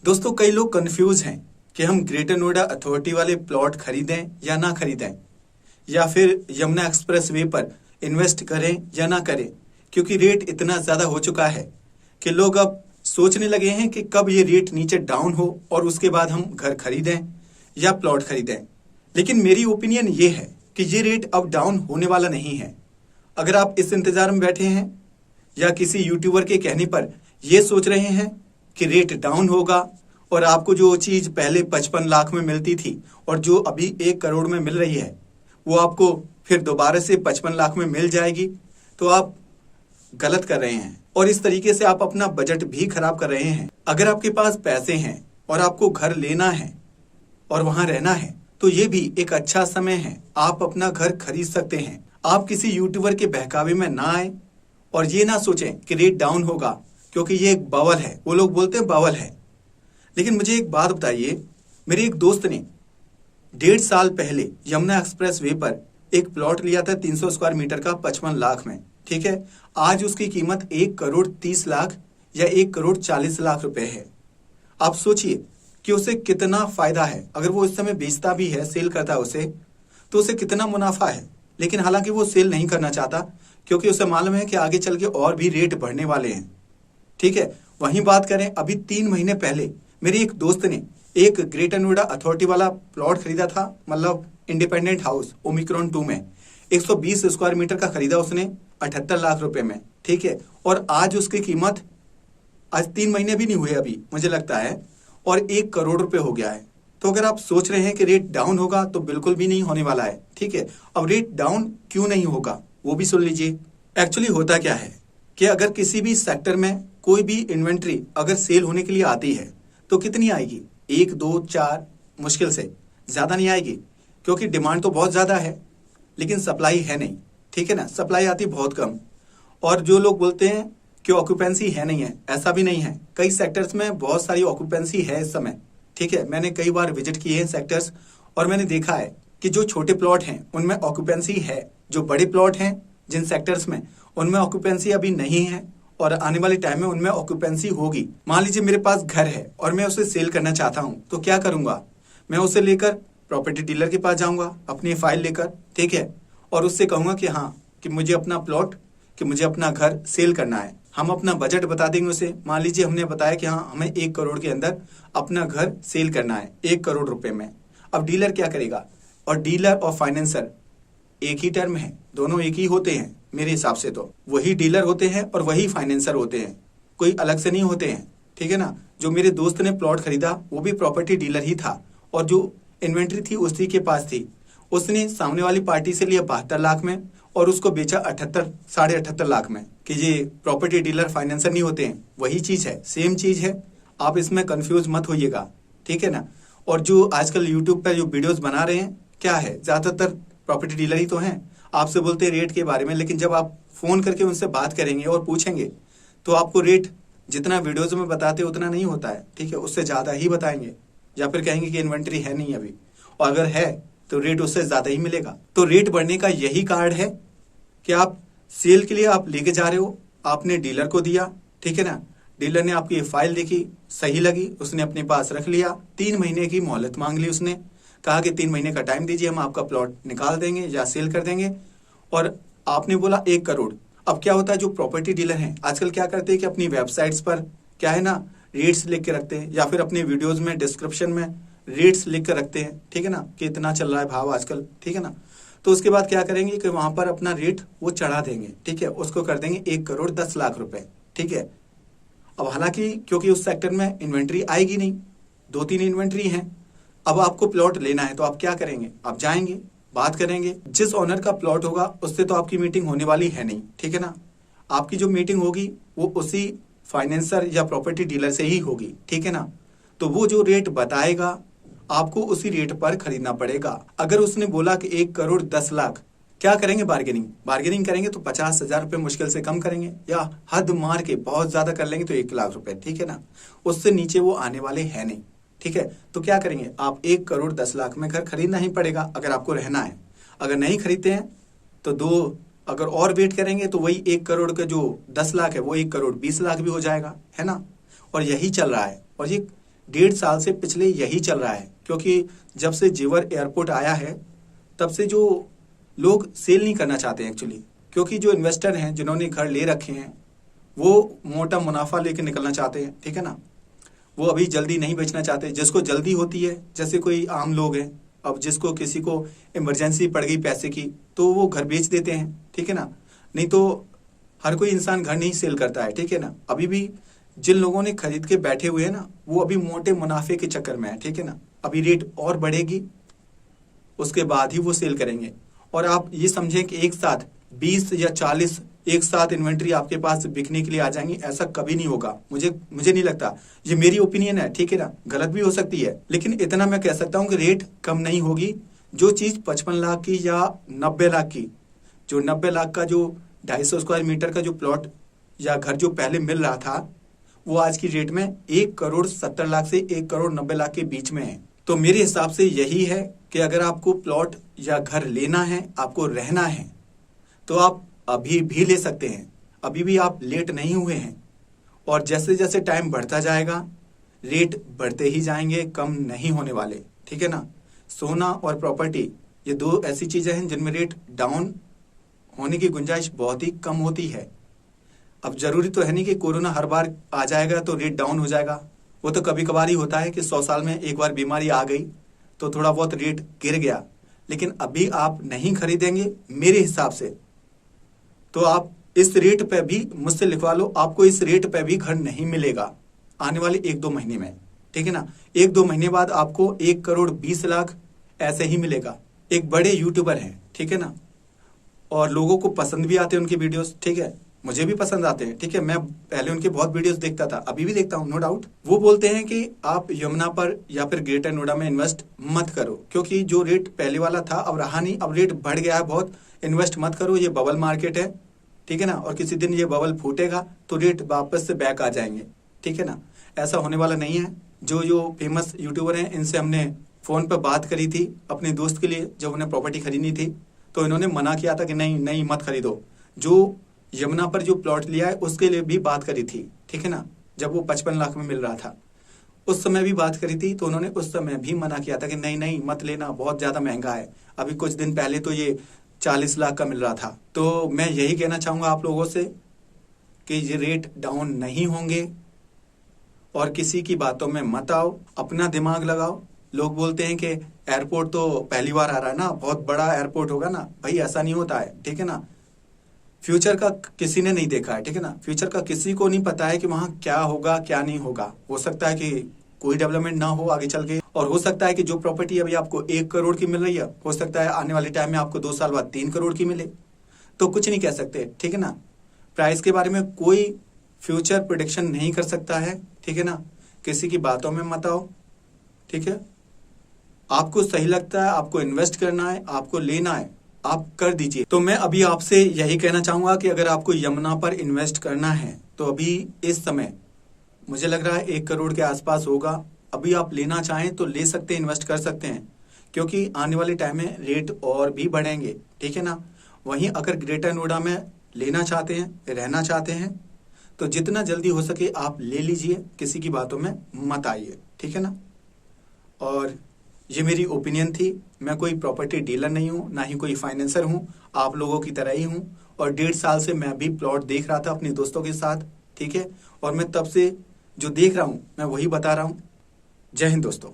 दोस्तों, कई लोग कंफ्यूज हैं कि हम ग्रेटर नोएडा अथॉरिटी वाले प्लॉट खरीदें या ना खरीदें, या फिर यमुना एक्सप्रेस वे पर इन्वेस्ट करें या ना करें, क्योंकि रेट इतना ज़्यादा हो चुका है कि लोग अब सोचने लगे हैं कि कब ये रेट नीचे डाउन हो और उसके बाद हम घर खरीदें या प्लॉट खरीदें। लेकिन मेरी ओपिनियन ये है कि ये रेट अब डाउन होने वाला नहीं है। अगर आप इस इंतज़ार में बैठे हैं या किसी यूट्यूबर के कहने पर ये सोच रहे हैं कि रेट डाउन होगा और आपको जो चीज़ पहले 55 लाख में मिलती थी और जो अभी 1 करोड़ में मिल रही है वो आपको फिर दोबारा से 55 लाख में मिल जाएगी, तो आप गलत कर रहे हैं और इस तरीके से आप अपना बजट भी खराब कर रहे हैं। अगर आपके पास पैसे हैं और आपको घर लेना है और वहां रहना है तो ये भी एक अच्छा समय है, आप अपना घर खरीद सकते हैं। आप किसी यूट्यूबर के बहकावे में ना आए और ये ना सोचें कि रेट डाउन होगा, क्योंकि ये एक बवल है। वो लोग बोलते हैं बवल है, लेकिन मुझे एक बात बताइए, मेरे एक दोस्त ने 1.5 साल पहले यमुना एक्सप्रेस वे पर एक प्लॉट लिया था 300 स्क्वायर मीटर का 55 लाख में, ठीक है। आज उसकी कीमत 1 करोड़ 30 लाख या 1 करोड़ 40 लाख रुपए है। आप सोचिए कि उसे कितना फायदा है। अगर वो इस समय बेचता भी है, सेल करता है उसे, तो उसे कितना मुनाफा है। लेकिन हालांकि वो सेल नहीं करना चाहता, क्योंकि उसे मालूम है कि आगे चल के और भी रेट बढ़ने वाले हैं, ठीक है। वहीं बात करें, अभी 3 महीने पहले मेरे एक दोस्त ने एक ग्रेटर नोएडा अथॉरिटी वाला प्लॉट खरीदा था, मतलब इंडिपेंडेंट हाउस ओमिक्रॉन 2 में 120 स्क्वायर मीटर का खरीदा उसने 78 लाख रुपए में, ठीक है। और आज उसकी कीमत, आज 3 महीने भी नहीं हुए अभी मुझे लगता है, और 1 करोड़ रुपए हो गया है। तो अगर आप सोच रहे हैं कि रेट डाउन होगा, तो बिल्कुल भी नहीं होने वाला है, ठीक है। अब रेट डाउन क्यों नहीं होगा वो भी सुन लीजिए। एक्चुअली होता क्या है कि अगर किसी भी सेक्टर में कोई भी इन्वेंट्री अगर सेल होने के लिए आती है तो कितनी आएगी, 1 2 4, मुश्किल से, ज़्यादा नहीं आएगी, क्योंकि डिमांड तो बहुत ज़्यादा है लेकिन सप्लाई है नहीं, ठीक है ना। सप्लाई आती बहुत कम। और जो लोग बोलते हैं कि ऑक्यूपेंसी है नहीं है, ऐसा भी नहीं है। कई सेक्टर्स में बहुत सारी ऑक्यूपेंसी है इस समय, ठीक है। मैंने कई बार विजिट किए हैं सेक्टर्स और मैंने देखा है कि जो छोटे प्लॉट हैं उनमें ऑक्यूपेंसी है, जो बड़े प्लॉट हैं जिन सेक्टर्स में, उनमें ऑक्यूपेंसी अभी नहीं है और आने वाले टाइम में उनमें ऑक्यूपेंसी होगी। मान लीजिए मेरे पास घर है और मैं उसे सेल करना चाहता हूँ, तो क्या करूंगा, मैं उसे लेकर प्रॉपर्टी डीलर के पास जाऊंगा अपनी फाइल लेकर, ठीक है, और उससे कहूंगा कि हाँ, कि मुझे अपना प्लॉट, कि मुझे अपना घर सेल करना है। हम अपना बजट बता देंगे उसे। मान लीजिए हमने बताया कि हाँ, हमें 1 करोड़ के अंदर अपना घर सेल करना है 1 करोड़ रुपए में। अब डीलर क्या करेगा, और डीलर और फाइनेंसर एक ही टर्म है, दोनों एक ही होते हैं मेरे हिसाब से। तो वही डीलर होते हैं और वही फाइनेंसर होते हैं, कोई अलग से नहीं होते हैं, ठीक है ना। जो मेरे दोस्त ने प्लॉट खरीदा वो भी प्रॉपर्टी डीलर ही था और जो इन्वेंट्री थी उसी के पास थी। उसने सामने वाली पार्टी से लिया 72 लाख में और उसको बेचा 78, 78.5 लाख में। कि ये प्रॉपर्टी डीलर फाइनेंसर नहीं होते हैं, वही चीज है, सेम चीज है। आप इसमें कंफ्यूज मत होइएगा, ठीक है ना। और जो आजकल यूट्यूब पर जो वीडियोस बना रहे हैं, क्या है, ज्यादातर प्रॉपर्टी डीलर ही तो हैं। आपसे बोलते हैं रेट के बारे में, लेकिन जब आप फोन करके उनसे बात करेंगे और पूछेंगे तो आपको रेट जितना वीडियोज में बताते उतना नहीं होता है, ठीक है, उससे ज्यादा ही बताएंगे, या फिर कहेंगे कि इन्वेंट्री है नहीं अभी, और अगर है तो रेट उससे ज्यादा ही मिलेगा। तो रेट बढ़ने का यही कारण है कि आप सेल के लिए आप लेके जा रहे हो, आपने डीलर को दिया, ठीक है ना। डीलर ने आपकी फाइल देखी, सही लगी, उसने अपने पास रख लिया, 3 महीने की मोहलत मांग ली उसने, कहा कि 3 महीने का टाइम दीजिए, हम आपका प्लॉट निकाल देंगे या सेल कर देंगे। और आपने बोला 1 करोड़। अब क्या होता है, जो प्रॉपर्टी डीलर हैं आजकल क्या करते हैं कि अपनी वेबसाइट्स पर क्या है ना, रेट्स लिख के रखते हैं, या फिर अपने वीडियोज में डिस्क्रिप्शन में रेट्स लिख कर रखते हैं, ठीक है ना, कि इतना चल रहा है भाव आजकल, ठीक है ना। तो उसके बाद क्या करेंगे कि वहां पर अपना रेट वो चढ़ा देंगे, ठीक है, उसको कर देंगे 1 करोड़ 10 लाख रुपए, ठीक है। अब हालांकि क्योंकि उस सेक्टर में इन्वेंट्री आएगी नहीं, 2-3 इन्वेंट्री हैं। अब आपको प्लॉट लेना है तो आप क्या करेंगे, आप जाएंगे, बात करेंगे। जिस ओनर का प्लॉट होगा उससे तो आपकी मीटिंग होने वाली है नहीं, ठीक है ना। आपकी जो मीटिंग होगी वो उसी फाइनेंसर या प्रॉपर्टी डीलर से ही होगी, ठीक है ना। तो वो जो रेट बताएगा आपको उसी रेट पर खरीदना पड़ेगा। अगर उसने बोला कि 1 करोड़ 10 लाख, क्या करेंगे, बार्गेनिंग करेंगे तो 50,000 रुपए मुश्किल से कम करेंगे, या हद मार के बहुत ज्यादा कर लेंगे तो 1 लाख रुपए, ठीक है ना। उससे नीचे वो आने वाले हैं नहीं, ठीक है। तो क्या करेंगे, आप 1 करोड़ 10 लाख में घर खरीदना ही पड़ेगा अगर आपको रहना है। अगर नहीं खरीदते हैं तो अगर और वेट करेंगे तो वही 1 करोड़ का जो 10 लाख है वो 1 करोड़ 20 लाख भी हो जाएगा, है ना। और यही चल रहा है। और ये 1.5 साल से पिछले यही चल रहा है, क्योंकि जब से जेवर एयरपोर्ट आया है तब से जो लोग सेल नहीं करना चाहते हैं एक्चुअली, क्योंकि जो इन्वेस्टर हैं जिन्होंने घर ले रखे हैं वो मोटा मुनाफा लेके निकलना चाहते हैं, ठीक है ना। वो अभी जल्दी नहीं बेचना चाहते। जिसको जल्दी होती है, जैसे कोई आम लोग हैं, अब जिसको किसी को इमरजेंसी पड़ गई पैसे की तो वो घर बेच देते हैं, ठीक है ना। नहीं तो हर कोई इंसान घर नहीं सेल करता है, ठीक है ना। अभी भी जिन लोगों ने खरीद के बैठे हुए हैं ना, वो अभी मोटे मुनाफे के चक्कर में है, ठीक है ना। अभी रेट और बढ़ेगी, उसके बाद ही वो सेल करेंगे। और आप ये समझें कि एक साथ 20 या 40 एक साथ इन्वेंट्री आपके पास बिकने के लिए आ जाएंगी, ऐसा कभी नहीं होगा। मुझे नहीं लगता। ये मेरी ओपिनियन है, ठीक है ना, गलत भी हो सकती है, लेकिन इतना मैं कह सकता हूँ कि रेट कम नहीं होगी। जो चीज 55 लाख की या 90 लाख की, जो 90 लाख का जो 250 स्क्वायर मीटर का जो प्लॉट या घर जो पहले मिल रहा था, वो आज की रेट में 1,70,00,000 से 1,90,00,000 के बीच में है। तो मेरे हिसाब से यही है कि अगर आपको प्लॉट या घर लेना है, आपको रहना है, तो आप अभी भी ले सकते हैं। अभी भी आप लेट नहीं हुए हैं। और जैसे जैसे टाइम बढ़ता जाएगा रेट बढ़ते ही जाएंगे, कम नहीं होने वाले, ठीक है ना। सोना और प्रॉपर्टी ये दो ऐसी चीजें हैं जिनमें रेट डाउन होने की गुंजाइश बहुत ही कम होती है। अब जरूरी तो है नहीं कि कोरोना हर बार आ जाएगा तो रेट डाउन हो जाएगा। वो तो कभी कभार ही होता है कि 100 साल में एक बार बीमारी आ गई तो थोड़ा बहुत रेट गिर गया। लेकिन अभी आप नहीं खरीदेंगे मेरे हिसाब से, तो आप इस रेट पे भी मुझसे लिखवा लो, आपको इस रेट पे भी घर नहीं मिलेगा आने वाले 1-2 महीने में, ठीक है ना। 1-2 महीने बाद आपको 1,20,00,000 ऐसे ही मिलेगा। एक बड़े यूट्यूबर हैं, ठीक है ना, और लोगों को पसंद भी आते हैं उनके वीडियोस, ठीक है, मुझे भी पसंद आते हैं, ठीक है। मैं पहले उनके बहुत वीडियोस देखता था, अभी भी देखता हूँ, नो डाउट। वो बोलते हैं कि आप यमुना पर या फिर ग्रेटर नोएडा में इन्वेस्ट मत करो, क्योंकि जो रेट पहले वाला था अब रहा नहीं, अब रेट बढ़ गया है बहुत। इन्वेस्ट मत करो, ये बबल मार्केट है, ठीक है ना, और किसी दिन ये बबल फूटेगा तो रेट वापस से बैक आ जाएंगे, ठीक है ना। ऐसा होने वाला नहीं है। जो जो फेमस यूट्यूबर हैं इनसे हमने फोन पर बात करी थी अपने दोस्त के लिए, जब उन्हें प्रॉपर्टी खरीदनी थी तो इन्होंने मना किया था कि नहीं नहीं मत खरीदो। जो यमुना पर जो प्लॉट लिया है उसके लिए भी बात करी थी, ठीक है ना, जब वो 55 लाख में मिल रहा था उस समय भी बात करी थी, तो उन्होंने उस समय भी मना किया था कि नहीं नहीं मत लेना, बहुत ज्यादा महंगा है। अभी कुछ दिन पहले तो ये 40 लाख का मिल रहा था। तो मैं यही कहना चाहूंगा आप लोगों से कि ये रेट डाउन नहीं होंगे और किसी की बातों में मत आओ, अपना दिमाग लगाओ। लोग बोलते हैं कि एयरपोर्ट तो पहली बार आ रहा है ना, बहुत बड़ा एयरपोर्ट होगा ना, भाई ऐसा नहीं होता है, ठीक है ना। फ्यूचर का किसी ने नहीं देखा है, ठीक है ना। फ्यूचर का किसी को नहीं पता है कि वहां क्या होगा क्या नहीं होगा। हो सकता है कि कोई डेवलपमेंट ना हो आगे चल के, और हो सकता है कि जो प्रॉपर्टी अभी आपको 1 करोड़ की मिल रही है, हो सकता है आने वाले टाइम में आपको 2 साल बाद 3 करोड़ की मिले। तो कुछ नहीं कह सकते, ठीक है ना। प्राइस के बारे में कोई फ्यूचर प्रिडिक्शन नहीं कर सकता है, ठीक है ना। किसी की बातों में मत आओ, ठीक है। आपको सही लगता है, आपको इन्वेस्ट करना है, आपको लेना है, आप कर दीजिए। तो मैं अभी आपसे यही कहना चाहूंगा कि अगर आपको यमुना पर इन्वेस्ट करना है तो अभी इस समय मुझे लग रहा है 1 करोड़ के आसपास होगा। अभी आप लेना चाहें तो ले सकते हैं, इन्वेस्ट कर सकते हैं, क्योंकि आने वाले टाइम में रेट और भी बढ़ेंगे, ठीक है ना। वहीं अगर ग्रेटर नोएडा में लेना चाहते हैं, रहना चाहते हैं, तो जितना जल्दी हो सके आप ले लीजिए, किसी की बातों में मत आइए, ठीक है ना। और ये मेरी ओपिनियन थी। मैं कोई प्रॉपर्टी डीलर नहीं हूँ, ना ही कोई फाइनेंसर हूँ, आप लोगों की तरह ही हूँ। और 1.5 साल से मैं भी प्लॉट देख रहा था अपने दोस्तों के साथ, ठीक है। और मैं तब से जो देख रहा हूँ मैं वही बता रहा हूँ। जय हिंद दोस्तों।